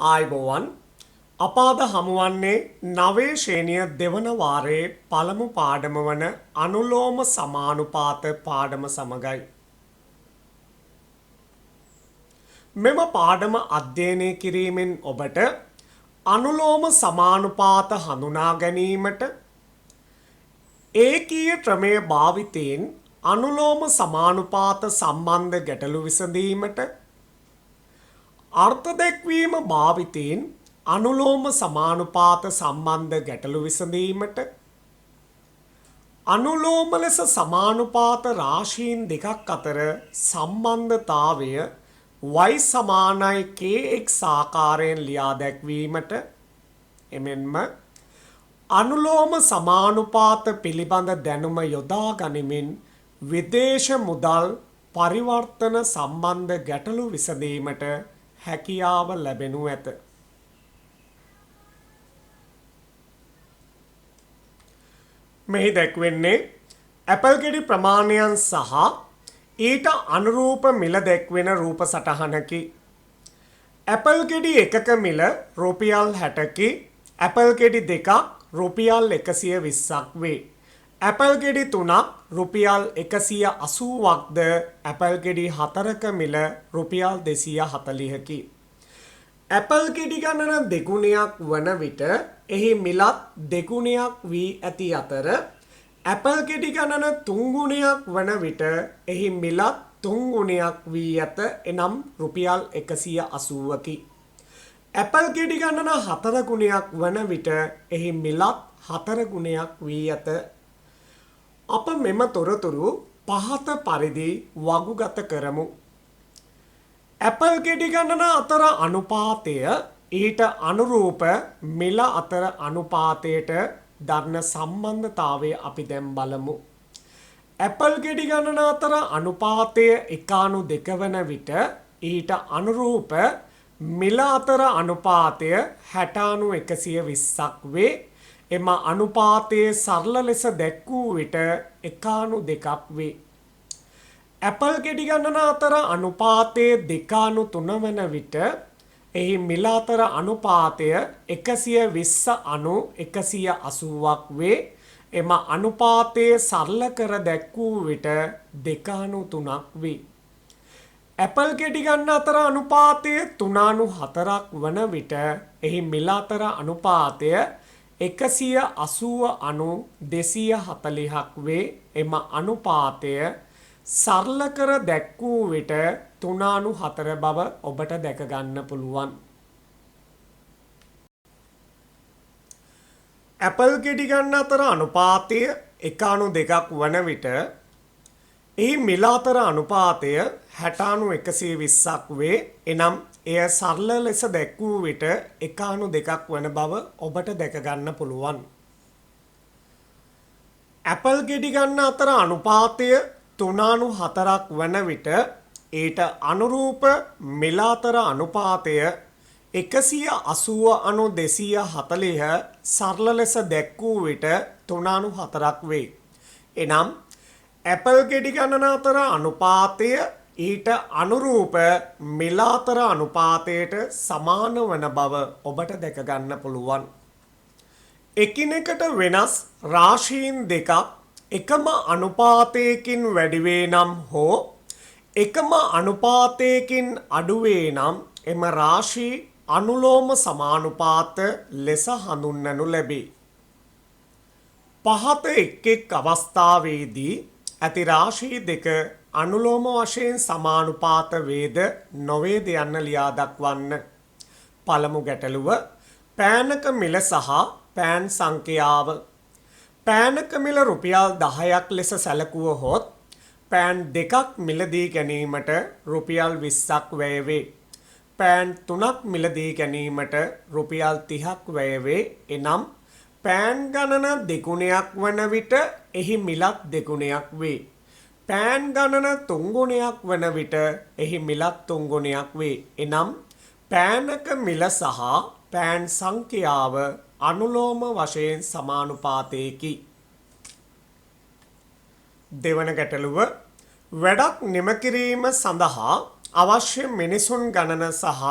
ආයුබෝවන් අප අද හමුවන්නේ නවයේ ශ්‍රේණිය දෙවන වාරයේ පළමු පාඩම වන අනුලෝම සමානුපාත පාඩම සමගයි. මෙම පාඩම අධ්‍යයනය කිරීමෙන් ඔබට අනුලෝම සමානුපාත හඳුනා ගැනීමට ඒකීය ක්‍රමය භාවිතයෙන් අනුලෝම සමානුපාත සම්බන්ධ ගැටලු විසඳීමට අර්ථ දැක්වීම භාවිතයෙන් අනුලෝම සමානුපාත සම්බන්ධ ගැටලු විසඳීමට අනුලෝම ලෙස සමානුපාත රාශීන් දෙකක් අතර සම්බන්ධතාවය y සමානයි kx ආකාරයෙන් ලියා දැක්වීමට එමෙන්ම අනුලෝම සමානුපාත පිළිබඳ දැනුම යොදා ගනිමින් විදේශ මුදල් පරිවර්තන සම්බන්ධ ගැටලු විසඳීමට හැකියාව ලැබෙනු ඇත. මෙහි දැක්වෙන්නේ ඇපල් ගෙඩි ප්‍රමාණයන් සහ ඊට අනුරූප මිල දැක්වෙන රූප සටහනකි. ඇපල් ගෙඩි එකක මිල රුපියල් 60කි. ඇපල් ගෙඩි දෙකක් රුපියල් 120ක් වේ. ඇපල් ගෙඩි 3ක් රුපියල් 180ක්ද ඇපල් ගෙඩි 4ක මිල රුපියල් 240කි. ඇපල් ගෙඩි ගණන දෙගුණයක් වන විට එහි මිලත් දෙගුණයක් වී ඇති අතර ඇපල් ගෙඩි ගණන තුන්ගුණයක් වන විට එහි මිලත් තුන්ගුණයක් වී ඇත, එනම් රුපියල් 180කි. ඇපල් ගෙඩි ගණන 4 ගුණයක් වන විට එහි මිලත් 4 ගුණයක් වී ඇත. අප මෙම තොරතුරු පහත පරිදි වගුගත කරමු. ඇපල් ගෙඩි ගණන අතර අනුපාතය ඊට අනුරූප මිල අතර අනුපාතයට දරන සම්බන්ධතාවය අපි දැන් බලමු. ඇපල් ගෙඩි ගණන අතර අනුපාතය 1:2 වන විට ඊට අනුරූප මිල අතර අනුපාතය 60:120ක් වේ. එම අනුපාතයේ සරල ලෙස දැක්වූ විට 1:2ක් වේ. ඇපල් ගෙඩි ගණන අතර අනුපාතයේ 2:3 වන විට එහි මිල අතර අනුපාතය 120:180ක් වේ. එම අනුපාතයේ සරල කර දැක්වූ විට 2:3ක් වේ. ඇපල් ගෙඩි ගණන අතර අනුපාතය 3:4ක් වන විට එහි මිල අතර අනුපාතය 180:240ක් වේ. එම අනුපාතය සරල කර දැක්වූ විට 3:4 බව ඔබට දැක ගන්න පුළුවන්. ඇපල් ගෙඩි ගණන අතර අනුපාතය 1:2ක් වන විට එහි මිල අතර අනුපාතය 60:120ක් වේ. එනම් එය සරල ලෙස දැක්වූ විට 1:2ක් වන බව ඔබට දැක ගන්න පුළුවන්. ඇපල් ගෙඩි ගණන අතර අනුපාතය 3:4ක් වන විට ඊට අනුරූප මිල අතර අනුපාතය 180:240 සරල ලෙස දැක්වූ විට 3:4ක් වේ. එනම් ඇපල් ගෙඩි ගණන අතර අනුපාතය ඊට අනුරූප මිල අතර අනුපාතයට සමාන වන බව ඔබට දැක ගන්න පුළුවන්. එකිනෙකට වෙනස් රාශීන් දෙකක් එකම අනුපාතයකින් වැඩි වේ නම් හෝ එකම අනුපාතයකින් අඩු වේ නම් එම රාශී අනුලෝම සමානුපාත ලෙස හඳුන්වනු ලැබේ. පහත එක් අවස්ථාවේදී ඇති රාශී දෙක අනුලෝම වශයෙන් සමානුපාත වේද නොවේද යන්න ලියා දක්වන්න. පළමු ගැටලුව පෑනක මිල සහ පෑන් සංඛ්‍යාව. පෑනක මිල රුපියල් 10ක් ලෙස සැලකුවහොත් පෑන් දෙකක් මිලදී ගැනීමට රුපියල් 20ක් වැය වේ. පෑන් 3ක් මිලදී ගැනීමට රුපියල් 30ක් වැය වේ. එනම් පෑන් ගණන දෙගුණයක් වන විට එහි මිලත් දෙගුණයක් වේ. පෑන් ගණන තුන්ගුණයක් වන විට එහි මිලත් තුන්ගුණයක් වේ. එනම් පෑනක මිල සහ පෑන් සංඛ්‍යාව අනුලෝම වශයෙන් සමානුපාතයකි. දෙවන ගැටලුව වැඩක් නිම කිරීම සඳහා අවශ්‍ය මිනිසුන් ගණන සහ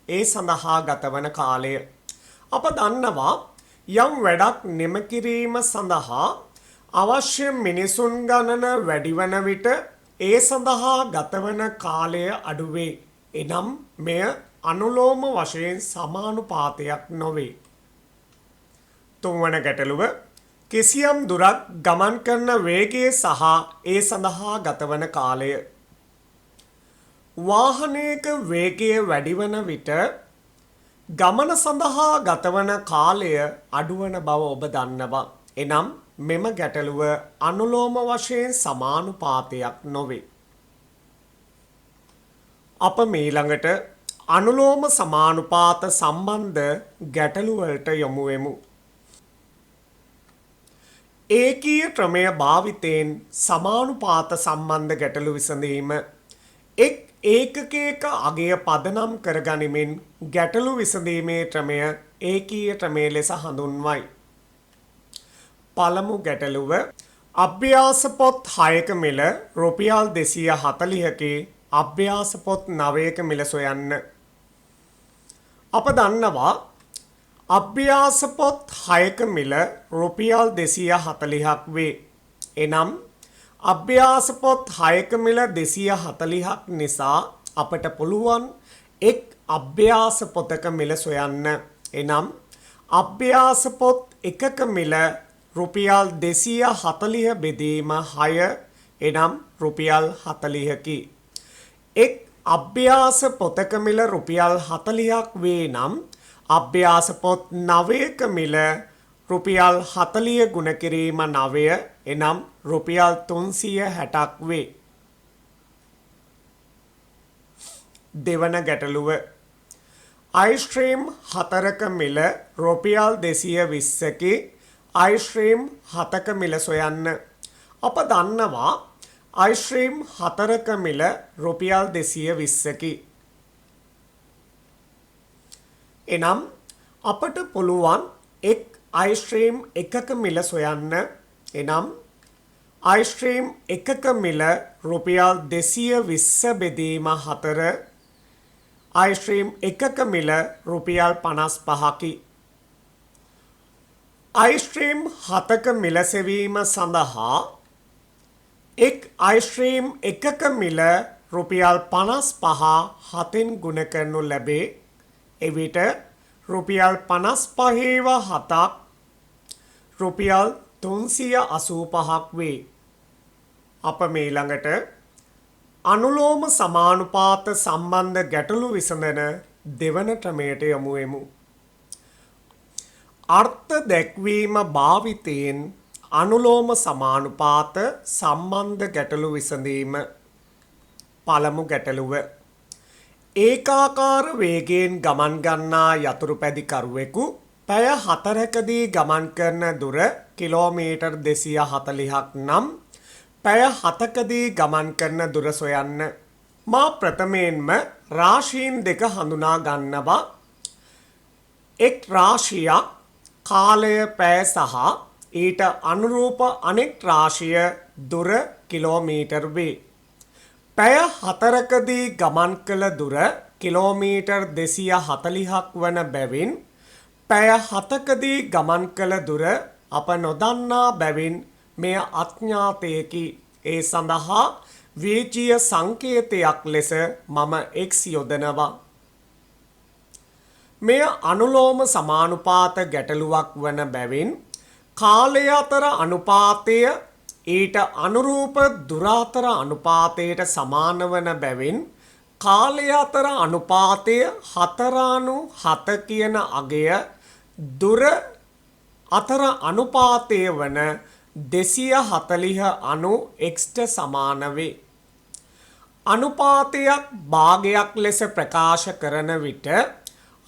ඒ සඳහා ගතවන කාලය. අප දන්නවා යම් වැඩක් නිම කිරීම සඳහා අවශ්‍ය මිනිසුන් ගණන වැඩිවන විට ඒ සඳහා ගතවන කාලය අඩුවේ. එනම් මෙය අනුලෝම වශයෙන් සමානුපාතයක් නොවේ. තුන්වන ගැටලුව කිසියම් දුරක් ගමන් කරන වේගය සහ ඒ සඳහා ගතවන කාලය. වාහනයක වේගය වැඩිවන විට ගමන සඳහා ගතවන කාලය අඩුවන බව ඔබ දන්නවා. එනම් මෙම ගැටලුව අනුලෝම වශයෙන් සමානුපාතයක් නොවේ. අප මීළඟට අනුලෝම සමානුපාත සම්බන්ධ ගැටලුවලට යොමු වෙමු. ඒකීය ක්‍රමය භාවිතයෙන් සමානුපාත සම්බන්ධ ගැටලු විසඳීම. එක් ඒකකයක අගය පදනම් කරගනිමින් ගැටලු විසඳීමේ ක්‍රමය ඒකීය ක්‍රමය ලෙස හඳුන්වයි. පළමු ගැටලුව අභ්‍යාස පොත් 6ක මිල රුපියල් 240කි අභ්‍යාස පොත් 9ක මිල සොයන්න. අප දන්නවා අභ්‍යාස පොත් 6ක මිල රුපියල් 240ක් වේ. එනම් අභ්‍යාස පොත් 6ක මිල 240ක් නිසා අපට පුළුවන් එක් අභ්‍යාස පොතක මිල සොයන්න. එනම් අභ්‍යාස පොත් 1ක මිල රුපියල් 240 බෙදීම 6 එනම් රුපියල් 40කි. එක් අභ්‍යාස පොතක මිල රුපියල් 40ක් වේ නම් අභ්‍යාස පොත් 9ක මිල රුපියල් 40 ගුණ කිරීම 9 එනම් රුපියල් 360ක් වේ. දෙවන ගැටලුව අයිස්ක්‍රීම් 4ක මිල රුපියල් 220කි අයිස්ක්‍රීම් 7ක මිල සොයන්න. අප දන්නවා අයිස්ක්‍රීම් 4ක මිල රුපියල් 220කි. එනම් අපට පුළුවන් එක් අයිස්ක්‍රීම් 1ක මිල සොයන්න. එනම් අයිස්ක්‍රීම් 1ක මිල රුපියල් 220 බෙදීම 4 අයිස්ක්‍රීම් 1ක මිල රුපියල් 55කි. අයිස්ක්‍රීම් 7ක මිල සෙවීම සඳහා එක් අයිස්ක්‍රීම් 1ක මිල රුපියල් 55 7න් ගුණ කරනු ලැබේ. එවිට රුපියල් 55 7ක් රුපියල් 385ක් වේ. අප මීළඟට අනුලෝම සමානුපාත සම්බන්ධ ගැටලු විසඳන දෙවන ක්‍රමයට යමු වෙමු. අර්ථ දැක්වීම භාවිතයෙන් අනුලෝම සමානුපාත සම්බන්ධ ගැටලු විසඳීම. පළමු ගැටලුව ඒකාකාර වේගයෙන් ගමන් ගන්නා යතුරුපැදිකරුවෙකු පැය 4කදී ගමන් කරන දුර කිලෝමීටර් 240ක් නම් පැය 7කදී ගමන් කරන දුර සොයන්න. මා ප්‍රථමයෙන්ම රාශීන් දෙක හඳුනා ගන්නවා. එක් රාශියක් කාලය පැය සහ ඊට අනුරූප අනෙක් රාශිය දුර කිලෝමීටර් වේ. පැය 4කදී ගමන් කළ දුර කිලෝමීටර් 240ක් වන බැවින් පැය 7කදී ගමන් කළ දුර අප නොදන්නා බැවින් මෙය අඥාතයකි. ඒ සඳහා වීජීය සංකේතයක් ලෙස මම x යොදනවා. මෙය අනුලෝම සමානුපාත ගැටලුවක් වන බැවින් කාලය අතර අනුපාතය ඊට අනුරූප දුර අතර අනුපාතයට සමාන වන බැවින් කාලය අතර අනුපාතය 4/7 කියන අගය දුර අතර අනුපාතය වන 240 x ට සමාන වේ. අනුපාතයක් භාගයක් ලෙස ප්‍රකාශ කරන විට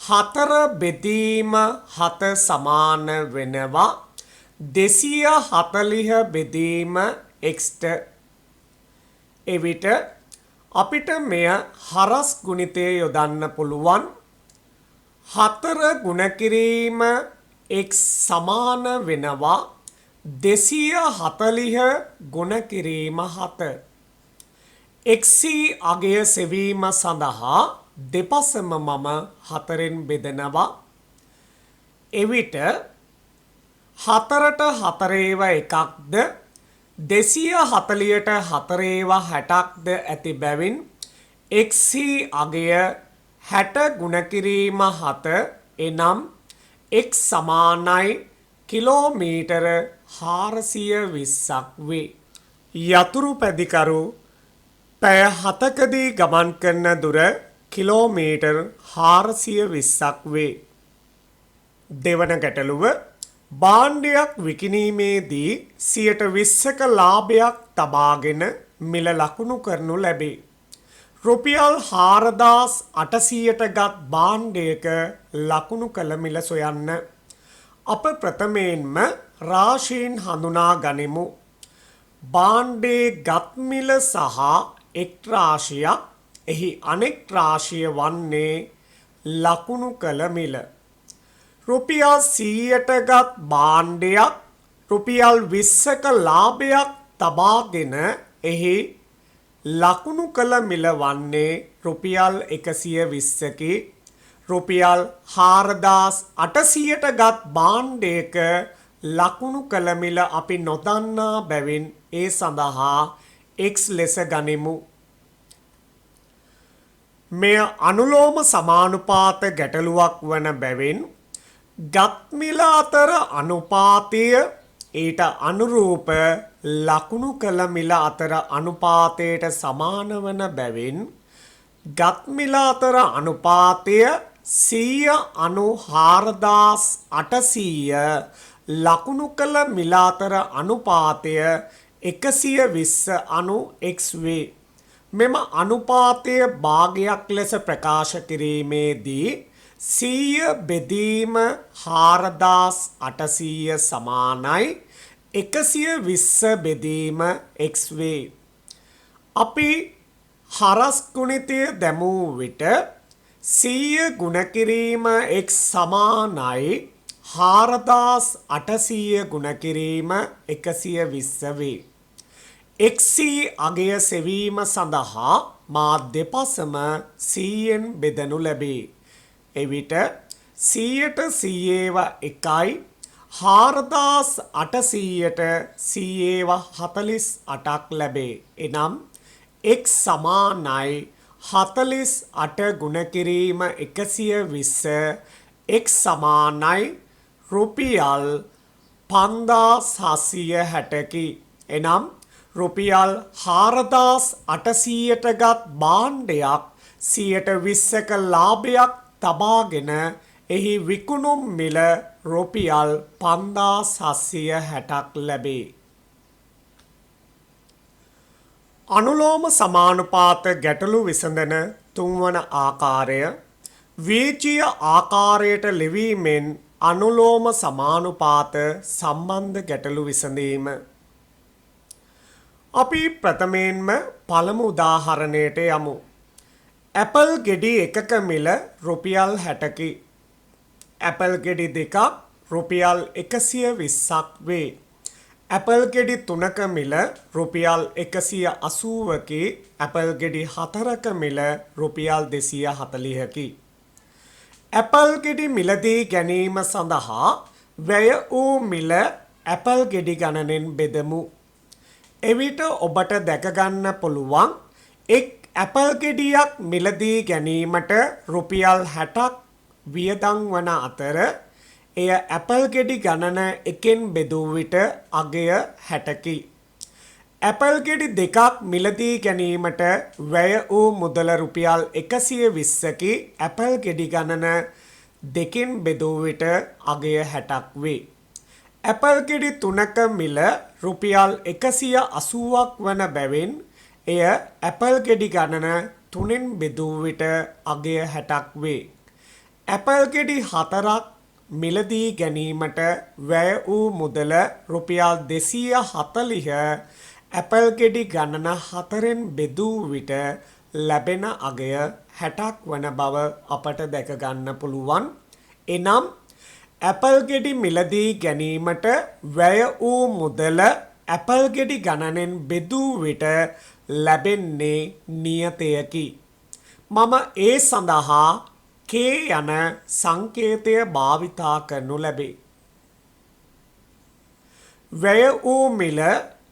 4 බෙදීම 7 සමාන වෙනවා 240 බෙදීම x ට. එවිට අපිට මෙය හරස් ගුණිතය යොදන්න පුළුවන්. 4 ගුණ කිරීම x සමාන වෙනවා 240 ගුණ කිරීම 7. x අගය සෙවීම සඳහා දෙපසම මම 4න් බෙදනවා. එවිට 4ට 4 ඒවා එකක්ද 240ට 4 ඒවා 60ක්ද ඇති බැවින් x අගය 60 ගුණ කිරීම 7 එනම් x සමානයි කිලෝමීටර 420ක් වේ. යතුරු පැදිකරු පැය 7කදී ගමන් කරන දුර කිලෝමීටර් 420ක් වේ. දෙවන ගැටලුව භාණ්ඩයක් විකිණීමේදී 20%ක ලාභයක් තබාගෙන මිල ලකුණු කරනු ලැබේ. රුපියල් 4800ට ගත් භාණ්ඩයක ලකුණු කළ මිල සොයන්න. අප ප්‍රථමයෙන්ම රාශීන් හඳුනා ගනිමු. භාණ්ඩයේ ගත් මිල සහ එක් රාශියක් එහි අනෙක් රාශිය වන්නේ ලකුණු කළ මිල. රුපියල් 100ට ගත් භාණ්ඩයක් රුපියල් 20ක ලාභයක් තබාගෙන එහි ලකුණු කළ මිල වන්නේ රුපියල් 120කි. රුපියල් 4800ට ගත් භාණ්ඩයක ලකුණු කළ මිල අපි නොදන්නා බැවින් ඒ සඳහා x ලෙස ගනිමු. මෙය අනුලෝම සමානුපාත ගැටලුවක් වන බැවින් ගත් මිල අතර අනුපාතය ඊට අනුරූප ලකුණු කළ මිල අතර අනුපාතයට සමාන වන බැවින් ගත් මිල අතර අනුපාතය 194,800 ලකුණු කළ මිල අතර අනුපාතය 120 x වේ. මෙම අනුපාතය භාගයක් ලෙස ප්‍රකාශ කිරීමේදී 100 බෙදීම 4800 සමානයි 120 බෙදීම x වේ. අපි හරස් ගුණිතය දැමූ විට 100 ගුණ කිරීම x සමානයි 4800 ගුණ කිරීම 120 වේ. x අගය සෙවීම සඳහා මා දෙපසම 100න් බෙදනු ලැබේ. එවිට 100ට 100 එකයි 4800ට 148ක් ලැබේ. එනම් x සමානයි 48 ගුණ කිරීම 120 x සමානයි රුපියල් 5760කි. එනම් රුපියල් 4800ට ගත් භාණ්ඩයක් 120ක ලාභයක් තබාගෙන එහි විකුණුම් මිල රුපියල් 5760ක් ලැබේ. අනුලෝම සමානුපාත ගැටලු විසඳන තුන්වන ආකාරය වීජීය ආකාරයට ලිවීමෙන් අනුලෝම සමානුපාත සම්බන්ධ ගැටලු විසඳීම. අපි ප්‍රථමයෙන්ම පළමු උදාහරණයට යමු. ඇපල් ගෙඩි එකක මිල රුපියල් 60කි. ඇපල් ගෙඩි දෙකක් රුපියල් 120ක් වේ. ඇපල් ගෙඩි තුනක මිල රුපියල් 180කි. ඇපල් ගෙඩි හතරක මිල රුපියල් 240කි. ඇපල් ගෙඩි මිලදී ගැනීම සඳහා වැය වූ මිල ඇපල් ගෙඩි ගණනෙන් බෙදමු. එවිට ඔබට දැකගන්න පුළුවන් එක් ඇපල් ගෙඩියක් මිලදී ගැනීමට රුපියල් 60ක් වියදම් වන අතර එය ඇපල් ගෙඩි ගණන එකෙන් බෙදූ විට අගය 60කි. ඇපල් ගෙඩි දෙකක් මිලදී ගැනීමට වැය වූ මුදල රුපියල් 120කි. ඇපල් ගෙඩි ගණන දෙකෙන් බෙදූ විට අගය 60ක් වේ. ඇපල් ගෙඩි තුනක මිල රුපියල් 180ක් වන බැවින් එය ඇපල් ගෙඩි ගණන තුනෙන් බෙදූ විට අගය 60ක් වේ. ඇපල් ගෙඩි හතරක් මිලදී ගැනීමට වැය වූ මුදල රුපියල් 240 ඇපල් ගෙඩි ගණන 4න් බෙදූ විට ලැබෙන අගය 60ක් වන බව අපට දැක ගන්න පුළුවන්. එනම් ඇපල් ගෙඩි මිලදී ගැනීමට වැය වූ මුදල ඇපල් ගෙඩි ගණනෙන් බෙදූ විට ලැබෙන්නේ නියතයකි. මම ඒ සඳහා K යන සංකේතය භාවිතා කරනු ලැබේ. වැය වූ මිල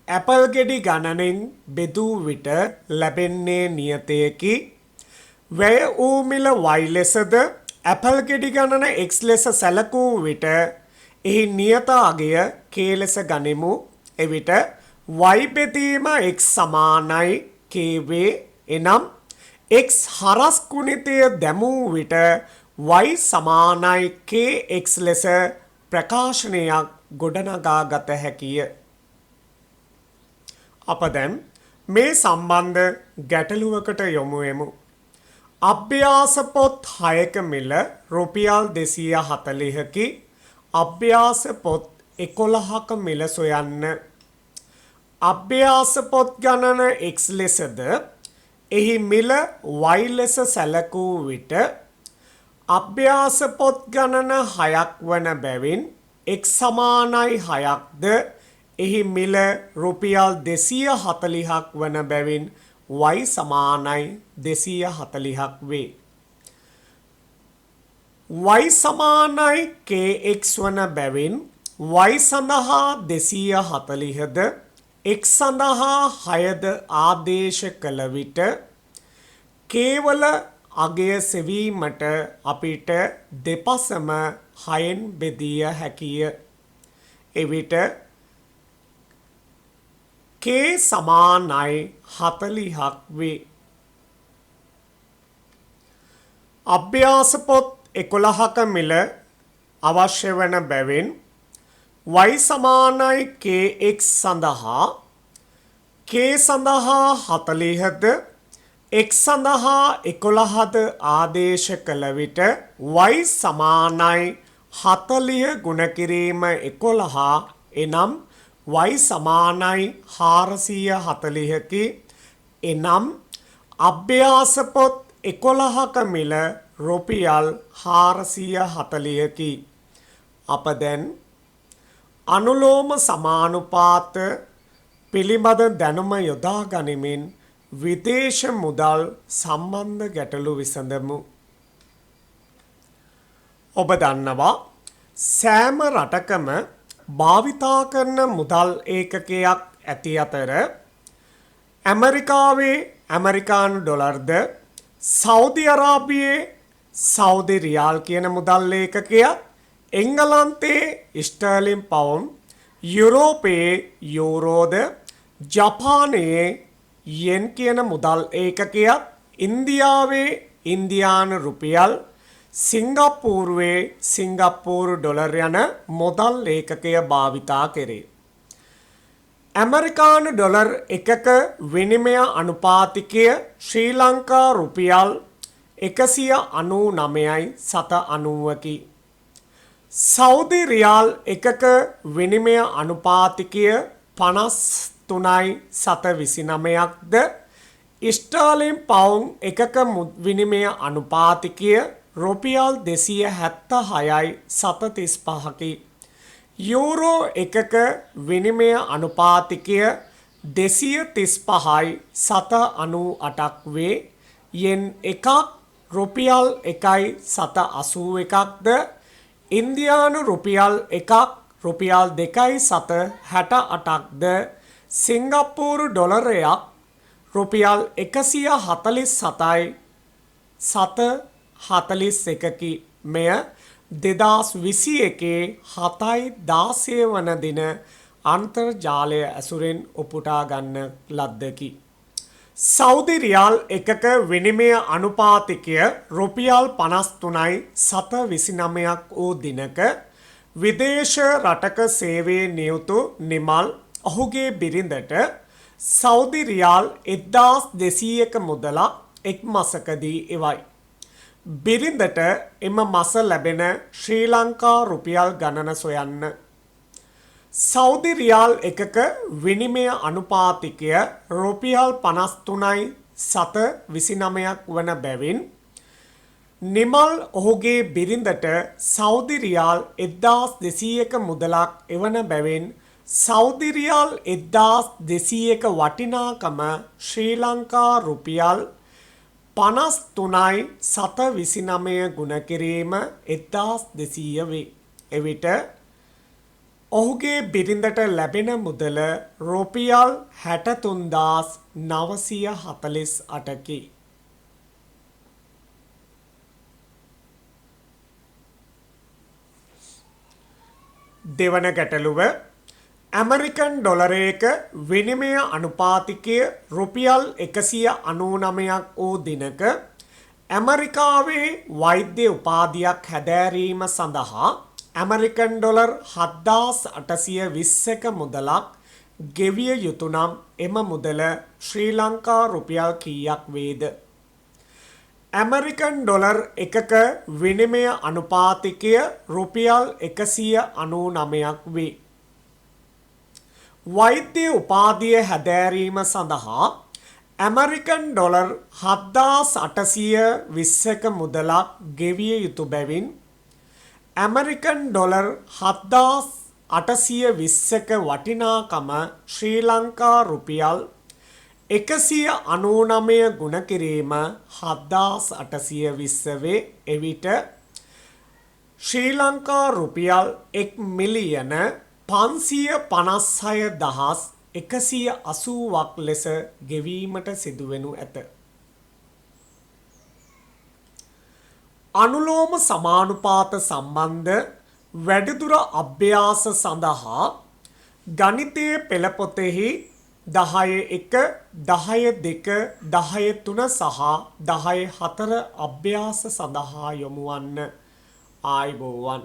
ඇපල් ගෙඩි ගණනින් බෙදූ විට ලැබෙන්නේ නියතයකි. වැය වූ මිල y ලෙසද ඇපල් ගෙඩි ගණන x ලෙස සැලකූ විට එහි නියත අගය k ලෙස ගනිමු. එවිට y බෙදීම x සමානයි k වේ. එනම් x හරස් ගුණිතය දැමූ විට y සමානයි kx ලෙස ප්‍රකාශනයක් ගොඩනගා ගත හැකිය. අප දැන් මේ සම්බන්ධ ගැටලුවකට යොමු වෙමු. අභ්‍යාස පොත් 6ක මිල රුපියල් 240කි. අභ්‍යාස පොත් 11ක මිල සොයන්න. අභ්‍යාස පොත් ගණන x ලෙසද එහි මිල y ලෙස සැලකූ විට අභ්‍යාස පොත් ගණන 6ක් වන බැවින් x සමානයි 6ක්ද එහි මිල රුපියල් 240ක් වන බැවින් y සමානයි 240ක් වේ. y සමානයි kx වන බැවින් y සඳහා 240ද x සඳහා 6ද ආදේශ කළ විට කේවල අගය සෙවීමට අපිට දෙපසම 6න් බෙදිය හැකිය. එවිට k සමානයි 40ක් වේ. අභ්‍යාස පොත් 11ක මිල අවශ්‍ය වන බැවින් y සමානයි kx සඳහා k සඳහා 40ද x සඳහා 11ද ආදේශ කළ විට y සමානයි 40 ගුණ කිරීම 11 එනම් y සමානයි 440කි. එනම් අභ්‍යාස පොත් 11ක මිල රුපියල් 440කි. අප දැන් අනුලෝම සමානුපාත පිළිබඳ දැනුම යොදා ගනිමින් විදේශ මුදල් සම්බන්ධ ගැටලු විසඳමු. ඔබ දන්නවා සෑම රටකම භාවිතා කරන මුදල් ඒකකයක් ඇති අතර ඇමරිකාවේ ඇමරිකානු ඩොලර්ද සෞදි අරාබියේ සෞදි රියාල් කියන මුදල් ඒකකයක් එංගලන්තයේ ස්ටර්ලින් පවුන්ඩ් යුරෝපයේ යූරෝද ජපානයේ යෙන් කියන මුදල් ඒකකයක් ඉන්දියාවේ ඉන්දියානු රුපියල් සිංගප්පූරුවේ සිංගප්පූරු ඩොලර් යන මුදල් ඒකකය භාවිතා කෙරේ. ඇමරිකානු ඩොලර් එකක විනිමය අනුපාතිකය ශ්‍රී ලංකා රුපියල් 199.90කි. සෞදි රියාල් එකක විනිමය අනුපාතිකය 53.29ක්ද ස්ටර්ලින් පවුන්ඩ් එකක විනිමය අනුපාතිකය රුපියල් 276.35කි. යූරෝ එකක විනිමය අනුපාතිකය 235.98ක් වේ. යෙන් එකක් රුපියල් 1.81ක්ද ඉන්දියානු රුපියල් එකක් රුපියල් 2.68ක්ද සිංගප්පූරු ඩොලරයක් රුපියල් 147.41කි. මෙය 2021 7/16 වන දින අන්තර්ජාලය ඇසුරෙන් උපුටා ගන්න ලද්දකි. සෞදි රියාල් එකක විනිමය අනුපාතිකය රුපියල් 53.29ක් වූ දිනක විදේශ රටක සේවයේ නියුතු නිමල් ඔහුගේ බිරිඳට සෞදි රියාල් 1200ක මුදලක් එක් මාසකදී එවයි. බිරිඳට එම මාස ලැබෙන ශ්‍රී ලංකා රුපියල් ගණන සොයන්න. සෞදි රියාල් එකක විනිමය අනුපාතිකය රුපියල් 53.29ක් වන බැවින් නිමල් ඔහුගේ බිරිඳට සෞදි රියාල් 1200ක මුදලක් එවන බැවින් සෞදි රියාල් 1200ක වටිනාකම ශ්‍රී ලංකා රුපියල් 53යි 729 ගුණ කිරීම 1200 වේ. එවිට ඔහුගේ බිරිඳට ලැබෙන මුදල රුපියල් 63948කි. දෙවන ගැටලුව ඇමරිකන් ඩොලරයක විනිමය අනුපාතිකය රුපියල් 199ක් වූ දිනක ඇමරිකාවේ වෛද්‍ය උපාධියක් හැදෑරීම සඳහා ඇමරිකන් ඩොලර් 7820ක මුදලක් ගෙවිය යුතු නම් එම මුදල ශ්‍රී ලංකා රුපියල් කීයක් වේද? ඇමරිකන් ඩොලර් එකක විනිමය අනුපාතිකය රුපියල් 199ක් වේ. වෛද්‍ය උපාධිය හැදෑරීම සඳහා ඇමරිකන් ඩොලර් 7820ක මුදලක් ගෙවිය යුතු බැවින් ඇමරිකන් ඩොලර් 7820ක වටිනාකම ශ්‍රී ලංකා රුපියල් 199 ගුණ කිරීම 7820 වේ. එවිට ශ්‍රී ලංකා රුපියල් 1,556,180ක් ලෙස ගෙවීමට සිදුවෙනු ඇත. අනුලෝම සමානුපාත සම්බන්ධ වැඩිදුර අභ්‍යාස සඳහා ගණිතයේ පෙළපොතෙහි 10.1, 10.2, 10.3 සහ 10.4 අභ්‍යාස සඳහා යොමු වන්න. ආයුබෝවන්.